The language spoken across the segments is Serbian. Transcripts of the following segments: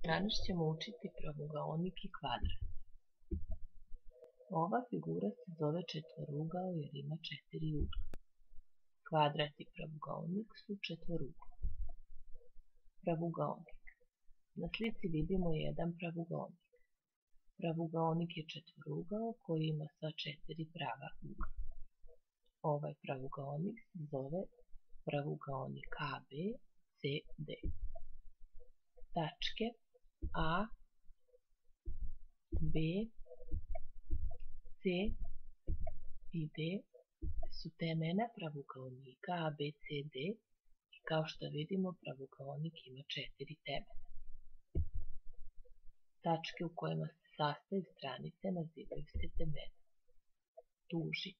Danas ćemo učiti pravougaonik i kvadrat. Ova figura se zove četvorugao jer ima 4 ugla. Kvadrat i pravougaonik su četvorugla. Pravougaonik. Na slici vidimo jedan pravougaonik. Pravougaonik je četvorugao koji ima sva 4 prava ugla. Ovaj pravougaonik se zove pravougaonik AB, CD. Tačke A, B, C i D su temena pravougaonika ABCD i kao što vidimo pravougaonik ima 4 temena. Tačke u kojima se sastaju stranice nazivaju se temena. Duži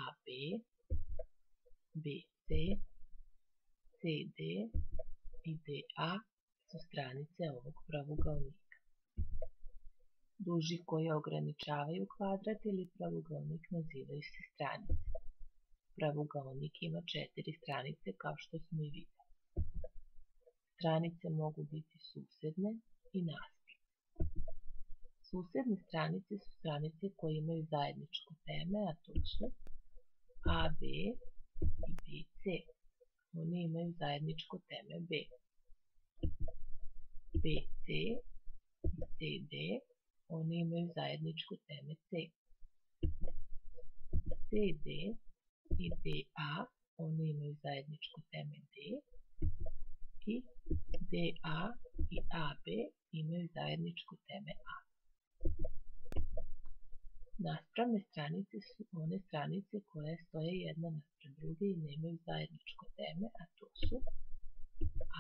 AB, BC, CD i DA su stranice ovog pravougaonika. Duži koji ograničavaju kvadrat ili pravougaonik nazivaju se stranice. Pravougaonik ima 4 stranice kao što smo i vidjeli. Stranice mogu biti susedne i naspram. Susedne stranice su stranice koje imaju zajedničko teme, a to su AB i BC. Oni imaju zajedničko teme B. BC i CD, oni imaju zajedničko teme C. CD i DA, oni imaju zajedničko teme D. I DA i AB imaju zajedničko teme A. Naspravne stranice su one stranice koje stoje jedna naspram druge i nemaju zajedničko teme, a to su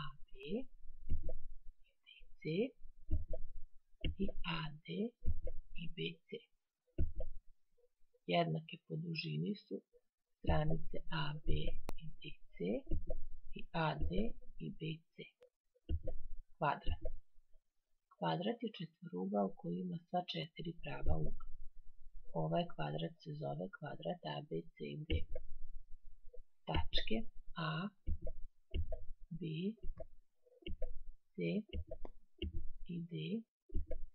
AB C i AD i BC. Jednake po dužini su stranice AB i DC i AD i BC. Kvadrat. Kvadrat je četvorugao koji ima sva 4 prava ugla. Ovaj kvadrat se zove kvadrat ABCD. Tačke A, B, C i D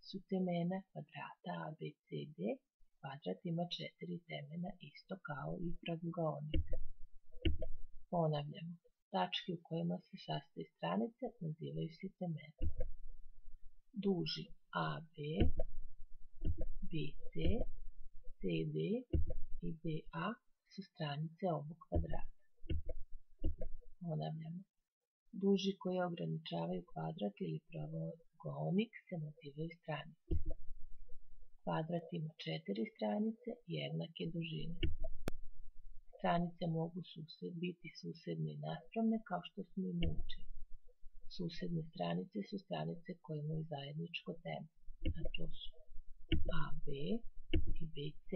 su temena kvadrata ABCD. Kvadrat ima 4 temena isto kao i pravougaonik. Ponavljamo. Tačke u kojima se sastoje stranice nazivaju se temena. Duži AB, BC, CD i DA su stranice ovog kvadrata. Ponavljamo. Duži koji ograničavaju kvadrat ili pravougaonik se nazivaju stranice. Kvadrat ima 4 stranice jednake dužine. Stranice mogu biti susedne i naspramne kao što smo i naučili. Susedne stranice su stranice koje imaju zajedničko teme, a to su AB i BC.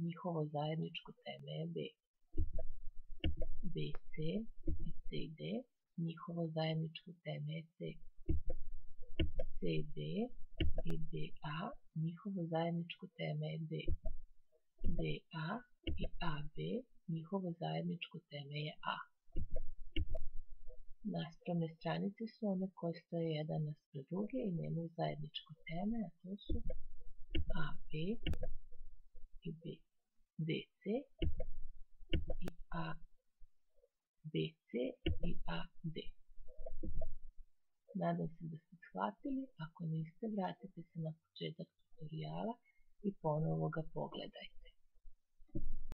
Njihovo zajedničko teme je B. BC i CD. Njihovo zajedničko teme je C. CD i DA. Njihovo zajedničko teme je D. DA i AB. Njihovo zajedničko teme je A. Naspravne stranice su one koje stoje jedan naspram druge i nemaju zajedničko teme, a to su AB i BC i ABC i AD. Nadam se da ste shvatili, ako niste vratite se na početak tutoriala i ponovo ga pogledajte.